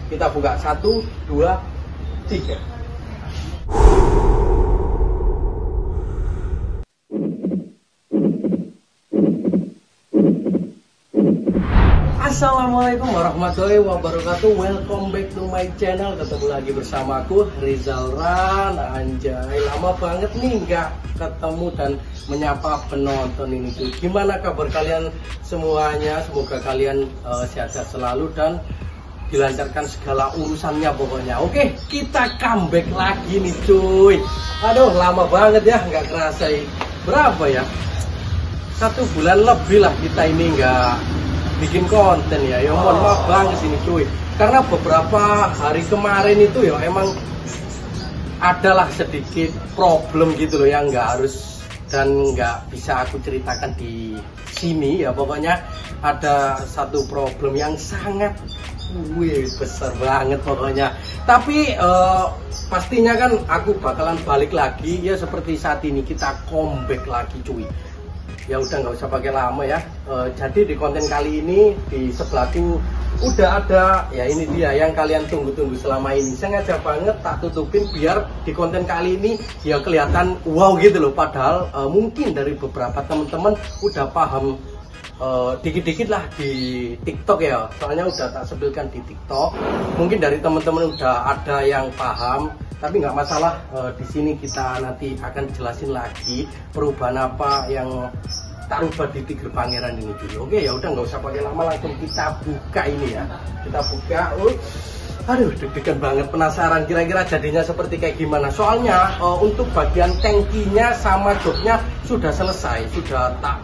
Kita buka 1, 2, 3. Assalamualaikum warahmatullahi wabarakatuh. Welcome back to my channel. Ketemu lagi bersama aku Rizal Ran. Anjay, lama banget nih nggak ketemu dan menyapa penonton ini tuh. Gimana kabar kalian semuanya? Semoga kalian sehat-sehat selalu dan dilancarkan segala urusannya pokoknya. Oke, kita comeback lagi nih cuy. Aduh, lama banget ya, nggak kerasa. Berapa ya? 1 bulan lebih lah kita ini nggak bikin konten ya. Ya mohon maaf banget sini cuy, karena beberapa hari kemarin itu ya emang adalah sedikit problem gitu loh yang nggak harus dan nggak bisa aku ceritakan di sini ya. Pokoknya ada satu problem yang sangat besar banget pokoknya. Tapi pastinya kan aku bakalan balik lagi ya, seperti saat ini kita comeback lagi cuy. Ya udah nggak usah pakai lama ya. Jadi di konten kali ini di sebelahku udah ada ya, ini dia yang kalian tunggu-tunggu selama ini. Sengaja banget tak tutupin biar di konten kali ini ya kelihatan wow gitu loh. Padahal mungkin dari beberapa teman-teman udah paham dikit-dikit lah di TikTok ya. Soalnya udah tak sebelkan di TikTok. Mungkin dari teman-teman udah ada yang paham. Tapi nggak masalah, di sini kita nanti akan jelasin lagi perubahan apa yang tak rubah di Tiger Pangeran ini dulu. Oke ya udah nggak usah pakai lama, langsung kita buka ini ya. Kita buka. Aduh, deg-degan banget, penasaran kira-kira jadinya seperti kayak gimana. Soalnya untuk bagian tankinya sama joknya sudah selesai, sudah tak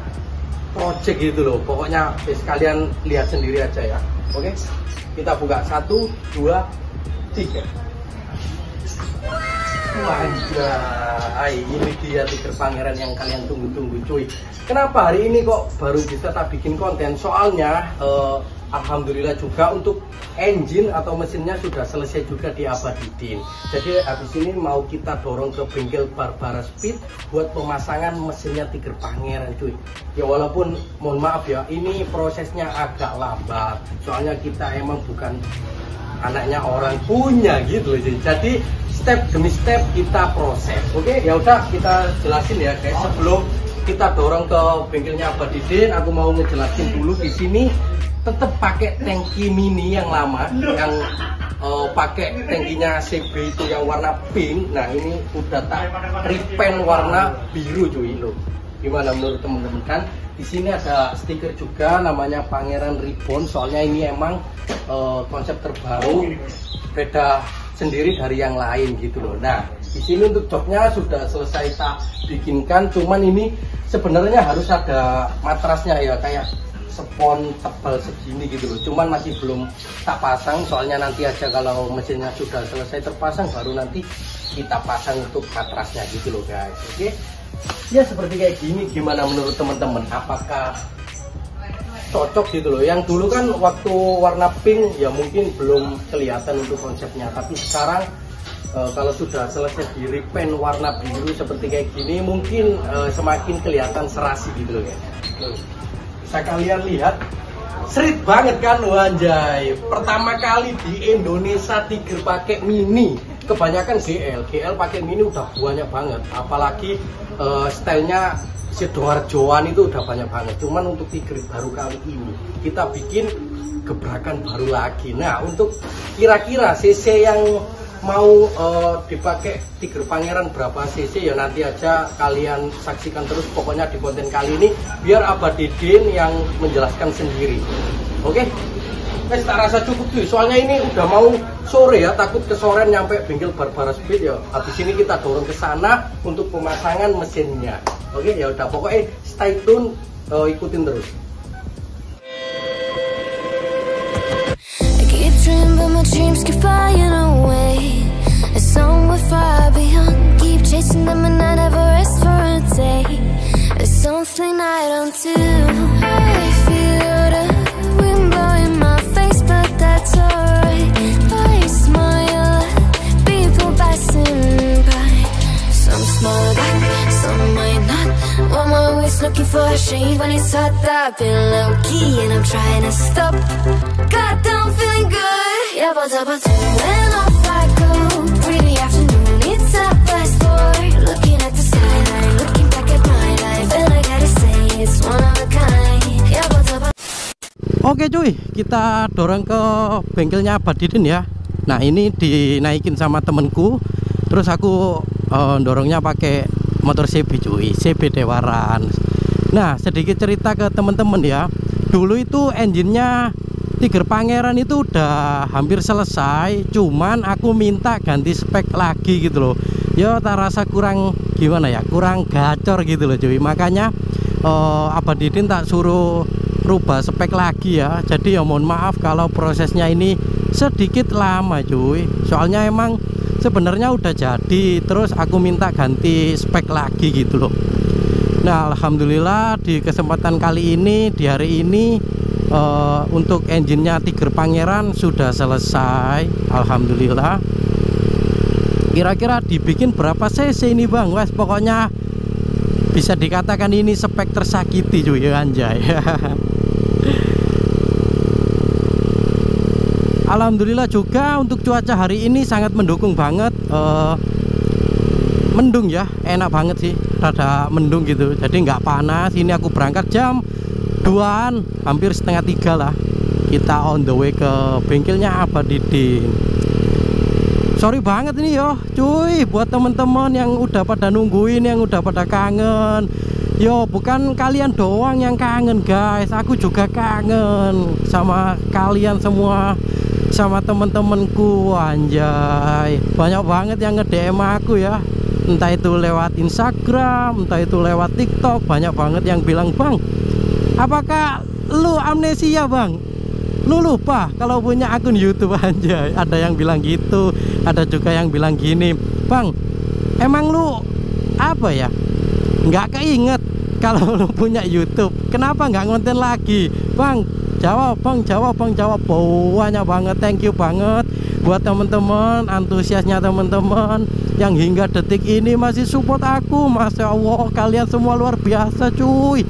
project gitu loh. Pokoknya kalian lihat sendiri aja ya. Oke, kita buka 1, 2, 3. Wajah, ini dia Tiger Pangeran yang kalian tunggu-tunggu cuy. Kenapa hari ini kok baru bisa tak bikin konten? Soalnya alhamdulillah juga untuk engine atau mesinnya sudah selesai juga di Abadidin. Jadi habis ini mau kita dorong ke bengkel Barbara Speed buat pemasangan mesinnya Tiger Pangeran cuy. Ya walaupun mohon maaf ya, ini prosesnya agak lambat. Soalnya kita emang bukan anaknya orang punya gitu loh. Jadi step demi step kita proses. Oke, ya udah kita jelasin ya guys. Sebelum kita dorong ke bengkelnya Abadidin, aku mau ngejelasin dulu di sini tetap pakai tangki mini yang lama, yang pakai tangkinya CB itu yang warna pink. Nah ini udah tak repaint warna biru cuy loh. Gimana menurut teman-teman? Kan di sini ada stiker juga namanya Pangeran Reborn. Soalnya ini emang konsep terbaru, beda sendiri dari yang lain gitu loh. Nah di sini untuk joknya sudah selesai tak bikinkan, cuman ini sebenarnya harus ada matrasnya ya, kayak spons tebal segini gitu loh. Cuman masih belum tak pasang, soalnya nanti aja kalau mesinnya sudah selesai terpasang baru nanti kita pasang untuk matrasnya gitu loh guys. Oke ya, seperti kayak gini. Gimana menurut teman-teman, apakah cocok gitu loh? Yang dulu kan waktu warna pink ya mungkin belum kelihatan untuk konsepnya, tapi sekarang kalau sudah selesai di repaint warna biru seperti kayak gini mungkin semakin kelihatan serasi gitu loh ya. Bisa kalian lihat, serit banget kan, wanjay. Pertama kali di Indonesia Tiger pakai mini. Kebanyakan GL pakai mini udah banyak banget, apalagi stylenya Sidoarjoan itu udah banyak banget. Cuman untuk Tiger baru kali ini kita bikin gebrakan baru lagi. Nah untuk kira-kira CC yang mau dipakai Tiger Pangeran berapa cc ya nanti aja kalian saksikan terus pokoknya di konten kali ini, biar Abadidin yang menjelaskan sendiri. Oke, tak rasa cukup tuh, soalnya ini udah mau sore ya, takut kesorean nyampe bengkel Barbara Speed ya. Habis ini kita dorong ke sana untuk pemasangan mesinnya. Oke ya udah, pokoknya stay tune, ikutin terus. Dreams keep flying away, it's somewhere far beyond. Keep chasing them and I never rest for a day. There's something I don't do. I feel the wind blowing my face, but that's alright. I smile at people passing by. Some smile back, some might not. I'm always looking for a shade when it's hot. I've been low key and I'm trying to stop. God, I'm feeling good. Yeah, but what's up, what's when off I go. Pretty afternoon, it's a fast forward. Looking at the skyline, looking back at my life, and I gotta say it's one of a kind. Yeah, what's up. Oke cuy, kita dorong ke bengkelnya Abah Didin ya. Nah ini dinaikin sama temenku. Terus aku dorongnya pakai motor CB cuy, CB Dewaran. Nah sedikit cerita ke temen-temen ya. Dulu itu engine-nya Tiger Pangeran itu udah hampir selesai, cuman aku minta ganti spek lagi gitu loh. Ya tak rasa kurang gimana ya, kurang gacor gitu loh cuy. Makanya Abah Didin tak suruh rubah spek lagi ya. Jadi ya mohon maaf kalau prosesnya ini sedikit lama cuy. Soalnya emang sebenarnya udah jadi, terus aku minta ganti spek lagi gitu loh. Nah alhamdulillah di kesempatan kali ini, di hari ini untuk engine-nya Tiger Pangeran sudah selesai. Alhamdulillah. Kira-kira dibikin berapa cc ini bang? Wes pokoknya bisa dikatakan ini spek tersakiti cuy, anjay. Alhamdulillah juga untuk cuaca hari ini sangat mendukung banget. Mendung ya, enak banget sih, rada mendung gitu, jadi nggak panas. Ini aku berangkat jam 2-an, hampir setengah 3 lah. Kita on the way ke bengkelnya Abah Didin. Sorry banget ini yo cuy, buat temen-temen yang udah pada nungguin, yang udah pada kangen. Yo bukan kalian doang yang kangen guys, aku juga kangen sama kalian semua, sama temen-temenku. Anjay, banyak banget yang nge-DM aku ya, entah itu lewat Instagram, entah itu lewat TikTok. Banyak banget yang bilang, bang apakah lu amnesia bang, lu lupa kalau punya akun YouTube. Anjay, ada yang bilang gitu. Ada juga yang bilang gini, bang emang lu apa ya, nggak keinget kalau lu punya YouTube, kenapa nggak ngonten lagi bang? Jawab bang, jawab bang, jawab. Banyak banget, thank you banget buat teman-teman, antusiasnya teman-teman yang hingga detik ini masih support aku. Masya Allah, kalian semua luar biasa cuy,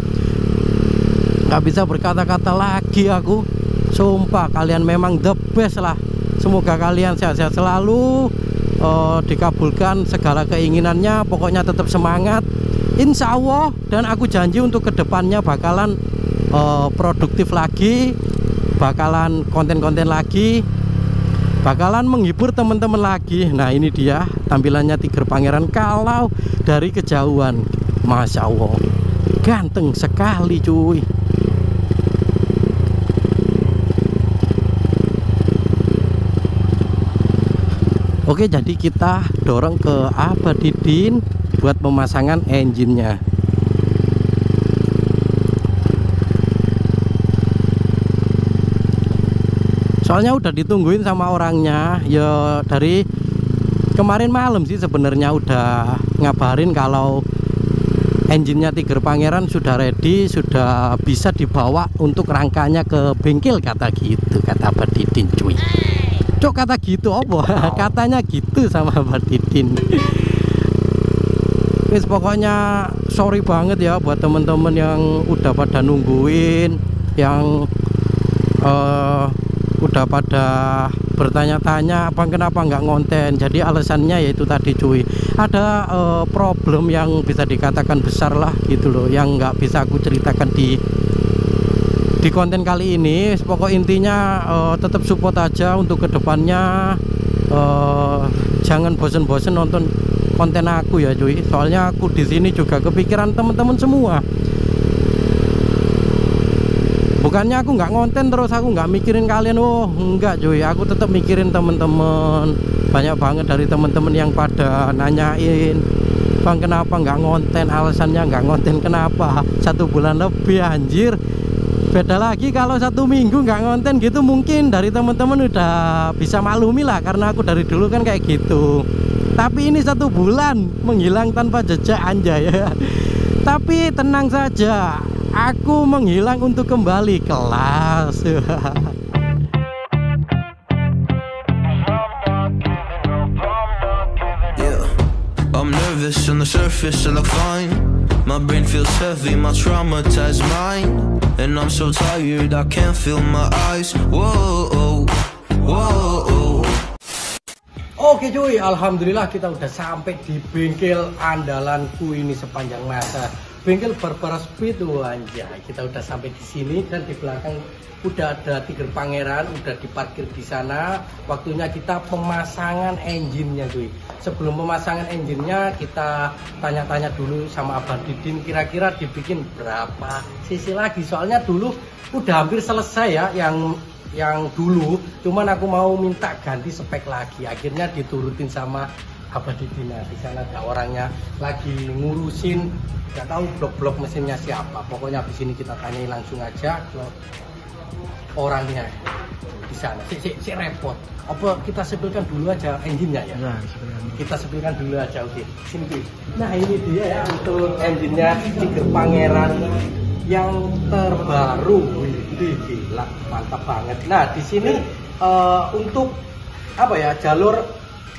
nggak bisa berkata-kata lagi aku. Sumpah kalian memang the best lah. Semoga kalian sehat-sehat selalu, dikabulkan segala keinginannya. Pokoknya tetap semangat, insya Allah. Dan aku janji untuk kedepannya bakalan produktif lagi, bakalan konten-konten lagi, bakalan menghibur teman-teman lagi. Nah ini dia tampilannya Tiger Pangeran kalau dari kejauhan. Masya Allah, ganteng sekali cuy. Oke, jadi kita dorong ke Abah Didin buat pemasangan engine-nya. Soalnya udah ditungguin sama orangnya ya, dari kemarin malam sih sebenarnya udah ngabarin kalau engine-nya Tiger Pangeran sudah ready, sudah bisa dibawa untuk rangkanya ke bengkel, kata gitu, kata Abah Didin cuy. Cok kata gitu apa? Katanya gitu sama Abah Didin. Wis pokoknya sorry banget ya buat temen-temen yang udah pada nungguin, yang udah pada bertanya-tanya apa kenapa nggak ngonten. Jadi alasannya yaitu tadi cuy, ada problem yang bisa dikatakan besar lah gitu loh, yang nggak bisa aku ceritakan di konten kali ini. Pokok intinya tetap support aja untuk kedepannya. Jangan bosen-bosen nonton konten aku ya cuy. Soalnya aku di sini juga kepikiran teman-teman semua. Bukannya aku nggak ngonten terus aku nggak mikirin kalian. Oh enggak cuy, aku tetap mikirin teman-teman. Banyak banget dari teman-teman yang pada nanyain, bang kenapa nggak ngonten, alasannya nggak ngonten kenapa. 1 bulan lebih anjir. Beda lagi kalau 1 minggu nggak ngonten gitu, mungkin dari teman-teman udah bisa maklumi lah, karena aku dari dulu kan kayak gitu. Tapi ini 1 bulan menghilang tanpa jejak, anjay. Tapi tenang saja, aku menghilang untuk kembali kelas. I'm nervous on the surface, I look fine. My brain feels heavy, my traumatized mind. And I'm so tired, I can't feel my eyes. Whoa, whoa, whoa. Oke cuy, alhamdulillah kita udah sampai di bengkel andalanku ini sepanjang masa. Bengkel Barbara Speed, anjay. Kita udah sampai di sini dan di belakang udah ada Tiger Pangeran, udah diparkir di sana. Waktunya kita pemasangan engine-nya cuy. Sebelum pemasangan engine-nya kita tanya-tanya dulu sama Abang Didin, kira-kira dibikin berapa cc lagi. Soalnya dulu udah hampir selesai ya yang dulu, cuman aku mau minta ganti spek lagi. Akhirnya diturutin sama Abah Didin. Di sana ada orangnya lagi ngurusin, nggak tahu blok-blok mesinnya siapa. Pokoknya habis ini kita tanyai langsung aja ke orangnya di sana. Si repot. Apa kita sepilkan dulu aja engine-nya ya? Ya, Kita sepilkan dulu aja, oke. Sini tuh. Nah ini dia ya untuk engine-nya Tiger Pangeran yang terbaru. Wih, gila, mantap banget. Nah di sini untuk apa ya, jalur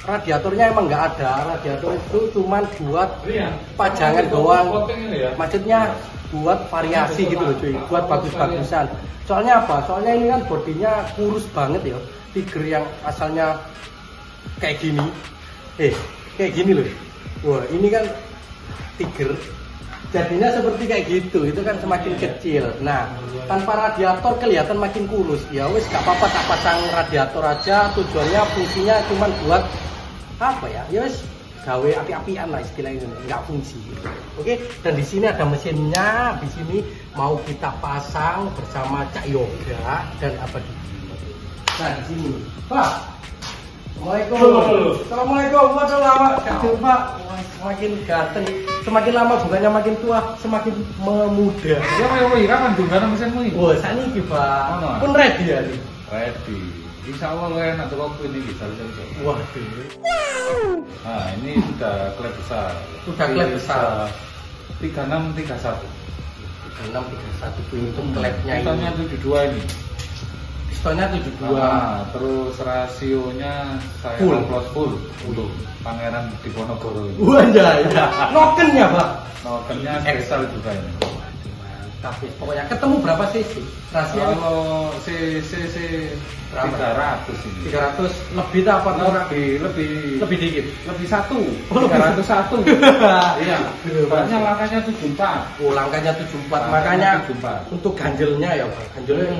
radiatornya emang nggak ada. Radiator itu cuman buat pajangan doang. Maksudnya buat variasi gitu loh cuy, buat bagus-bagusan. Soalnya apa? Soalnya ini kan bodinya kurus banget ya. Tiger yang asalnya kayak gini, kayak gini loh. Wah ini kan Tiger jadinya seperti kayak gitu, itu kan semakin kecil. Nah tanpa radiator kelihatan makin kurus. Ya wes gak apa-apa, tak pasang radiator aja. Tujuannya fungsinya cuma buat apa ya? Ya wes gawe api-apian lah istilahnya, nggak fungsi. Oke, dan di sini ada mesinnya. Di sini mau kita pasang bersama Cak Yoga dan apa di. Nah di sini, Pak. Assalamualaikum. Assalamualaikum. Waduh lama kecil Pak. Semakin ganteng, semakin lama bukannya makin tua, semakin memuda. Ya woi, kapan dungane mesinmu iki? Wah, saniki Pak. Pun ready ya nih. Ready. Insya Allah enak tuh waktu ini bisa. Waduh. Nah ini sudah klep besar. Sudah klep besar. 3631. 3631 tuh untuk klepnya ini. Pistonnya 72 ini. Pistonnya 72. Nah, terus rasionya saya Full. upload full untuk Pangeran Diponegoro ini. Wah ya. Nokennya Pak. Nokennya spesial juga ini. Tapi pokoknya ketemu berapa cc? Rasio Kalau CC berapa? 300 ini. 300 lebih tak apa kurang? Lebih Dikit. lebih 1. Oh, lebih 301. Iya. Soalnya langkahnya 74. Oh, langkahnya 74. Makanya 74. untuk ganjelnya ya Pak. Ganjelnya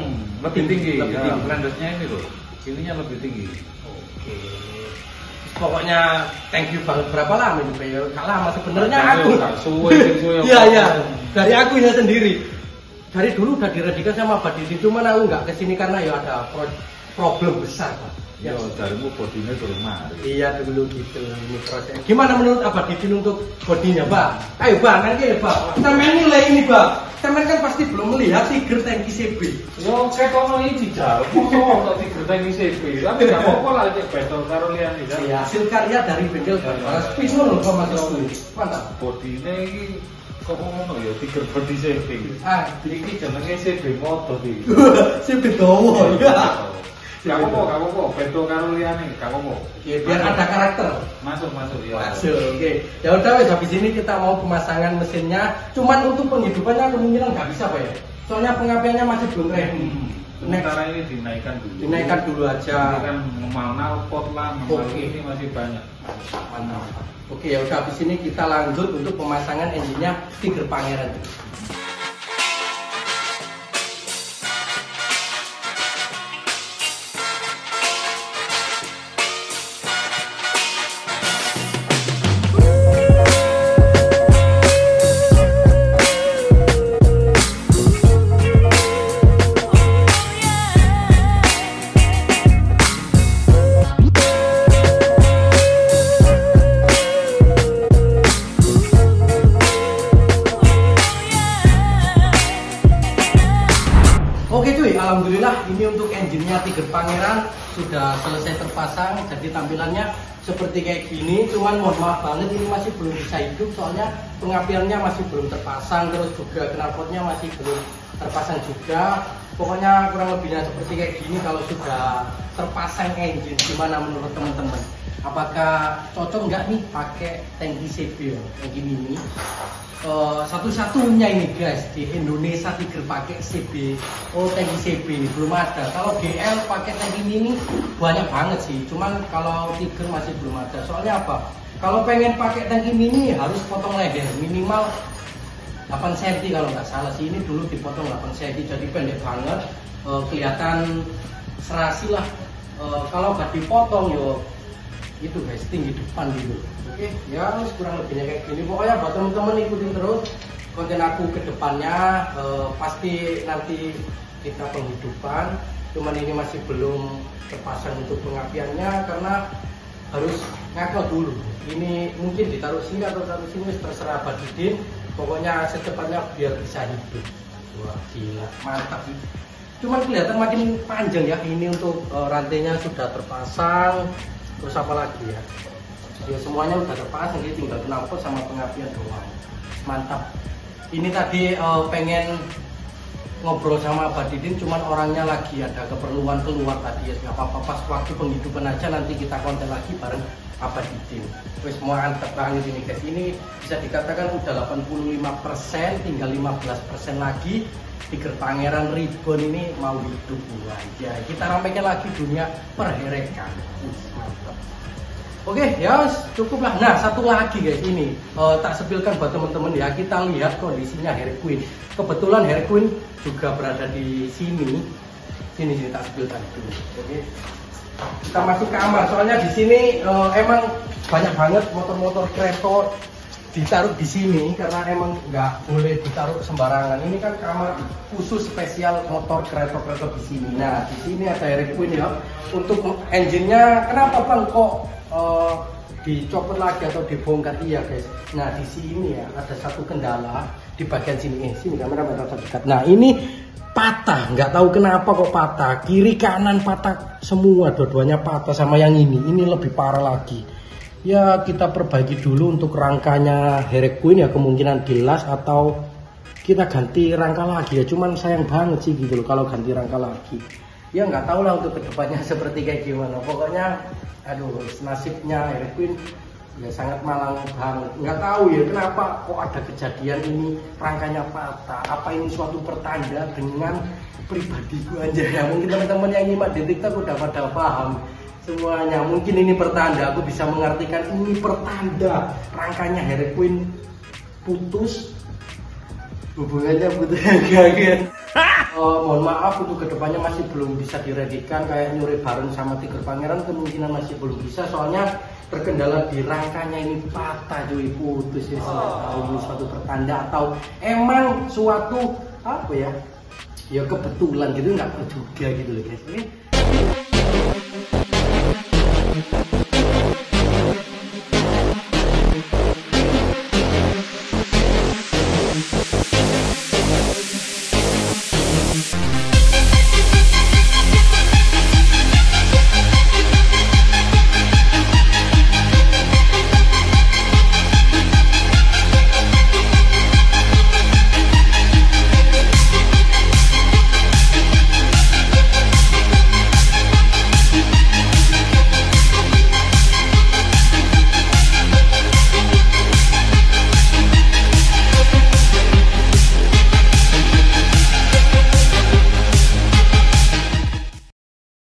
Lebih tinggi. Lebih Ya, tinggi. Blendersnya ini loh. Ininya lebih tinggi. Oke. Pokoknya thank you banget. Berapa lama ini Pak? Gak lama sebenarnya aku. Suwe. Iya iya. Dari aku ya sendiri. Dari dulu udah diredikan sama Pak Didi, cuman aku nggak kesini karena ya ada problem besar Pak. Ya, darimu bodinya turun mari. Iya dulu gitu ini proses. Gimana menurut Abah Didin untuk bodinya Pak? Ayo Pak, nanti ya Pak. Semen nilai ini Pak. Semen kan pasti belum melihat Tiger Tanki CB. Yo ketono iki jauh. Kok Tiger Tanki CB. Tapi gak apa-apa lah aja betul karo liyane kan. Iya, hasil karya dari bengkel Barbara Speed loh Pak Mas Rasul. Mantap. Bodine iki kok ngono ya Tiger body CB. Ah, Iki jenenge CB moto iki. CB dowo ya. Gak apa-apa, betul karo liyane, gak apa-apa. Ya, biar ada karakter. Masuk ya. Masuk, oke. Ya udah wes habis ini kita mau pemasangan mesinnya. Cuman untuk penghidupannya kemungkinan nggak bisa Pak ya. Soalnya pengapiannya masih belum ready. Sementara ini dinaikkan dulu. Dinaikkan dulu aja. Ini kan memal pot lah, memal Oke. ini masih banyak. Mantap. Oke ya udah habis ini kita lanjut untuk pemasangan engine-nya Tiger Pangeran. Alhamdulillah ini untuk engine-nya Tiger Pangeran sudah selesai terpasang. Jadi tampilannya seperti kayak gini. Cuman mohon maaf banget ini masih belum bisa hidup soalnya pengapiannya masih belum terpasang. Terus juga knalpotnya masih belum terpasang juga. Pokoknya kurang lebihnya seperti kayak gini. Kalau sudah terpasang engine, gimana menurut teman-teman? Apakah cocok nggak nih pakai tangki CB, tangki mini? Satu-satunya ini guys di Indonesia Tiger pakai CB. Tangki CB ini belum ada. Kalau GL pakai tangki mini banyak banget sih. Cuman kalau Tiger masih belum ada. Soalnya apa? Kalau pengen pakai tangki mini harus potong leher minimal 8 cm kalau nggak salah sih. Ini dulu dipotong 8 cm jadi pendek banget, kelihatan serasi lah. Kalau nggak dipotong yo itu guys tinggi depan gitu. Oke, ya kurang lebihnya kayak gini. Pokoknya buat teman-teman ikutin terus konten aku ke depannya. Pasti nanti kita penghidupan. Cuman ini masih belum terpasang untuk pengapiannya karena harus ngaco dulu. Ini mungkin ditaruh sini atau taruh sini terserah Pak Didin. Pokoknya secepatnya biar bisa hidup. Wah gila, mantap sih. Cuman kelihatan makin panjang ya ini untuk rantainya sudah terpasang. Terus apa lagi ya? Ya semuanya udah terpasang, jadi tinggal knalpot sama pengapian doang. Mantap. Ini tadi pengen ngobrol sama Pak Didin, cuman orangnya lagi ada keperluan keluar tadi ya. Nggak apa-apa, pas waktu penghidupan aja nanti kita konten lagi bareng Pak Didin. Wes semua antep banget ini guys. Ini bisa dikatakan udah 85%, tinggal 15% lagi Tiger Pangeran Reborn ini mau hidup aja. Kita ramaikan lagi dunia perherekan. Mantap. Oke, ya cukup lah. Nah, satu lagi guys ini tak sepilkan buat teman-teman ya. Kita lihat kondisinya Harley Quinn. Kebetulan Harley Quinn juga berada di sini. Sini tak sepilkan dulu. Oke. Kita masuk kamar. Soalnya di sini emang banyak banget motor-motor kereta ditaruh di sini karena emang nggak boleh ditaruh sembarangan. Ini kan kamar khusus spesial motor kereta-kereta di sini. Nah, di sini ada Harley Quinn ya. Untuk engine-nya kenapa Bang kok dicopot lagi atau dibongkar iya guys. Nah di sini ya ada satu kendala di bagian sini. Sini kamera merah dekat. Nah ini patah, nggak tahu kenapa kok patah. Kiri kanan patah semua, dua-duanya patah sama yang ini. Ini lebih parah lagi. Ya kita perbaiki dulu untuk rangkanya Harley Quinn ya, kemungkinan dilas atau kita ganti rangka lagi ya. Cuman sayang banget sih gitu loh kalau ganti rangka lagi. Ya nggak tahu lah untuk kedepannya seperti kayak gimana. Pokoknya aduh nasibnya Harley Quinn ya sangat malang banget. Nggak tahu ya kenapa kok ada kejadian ini rangkanya patah. Apa ini suatu pertanda dengan pribadiku aja ya. Mungkin teman-teman yang nyimak di TikTok udah pada paham semuanya. Mungkin ini pertanda, aku bisa mengartikan ini pertanda rangkanya Harley Quinn putus, hubungannya putus gagal. Mohon maaf untuk kedepannya masih belum bisa diredikan, kayak nyuri bareng sama Tiger Pangeran kemungkinan masih belum bisa, soalnya terkendala di rangkanya ini patah cuy, putus ya. Tahu ini suatu pertanda atau emang suatu apa ya kebetulan gitu, nggak tahu juga gitu loh guys.